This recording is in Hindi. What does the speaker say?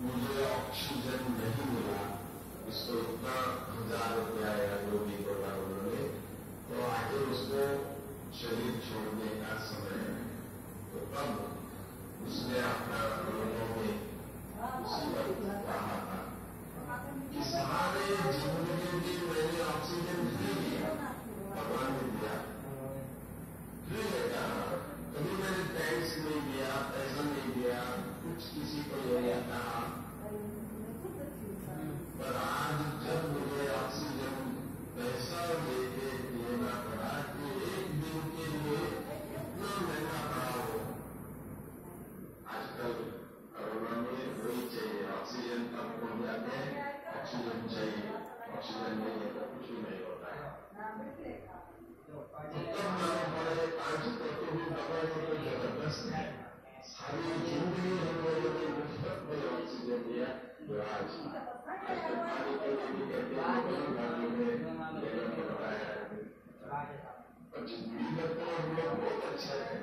मुझे ऑक्सीजन नहीं मिला, इसको इतना ₹1000 या जो भी बोला उन्होंने, तो आगे उसको शरीर छोड़ने का समय है। तो तब उसने अपना लोगों में उसी वक्त कहा था कि सारे जिंदगी में मैंने ऑक्सीजन फ्री लिया, भगवान ने दिया, फ्री लेता, कभी मैंने टैक्स नहीं दिया, पैसा नहीं दिया, कुछ किसी को नहीं कहा। पर आज जब मुझे ऑक्सीजन पैसा लेके लेना पड़ा कि एक दिन के लिए इतना महंगा पड़ा हो, आजकल कोरोना में वही चाहिए, ऑक्सीजन कम हो जाते हैं, ऑक्सीजन चाहिए, ऑक्सीजन नहीं है तो कुछ भी नहीं होता है। तो मालूम पड़े आज तक भी दवाई तो जबरदस्त है, सारी जिंदगी हम लोगों ने मुफ्त में ऑक्सीजन दिया, जो आज पानी के लिए भी कहते हैं गाड़ी में लेना पड़ता है। जिंदगी में तो हम लोग बहुत अच्छा है।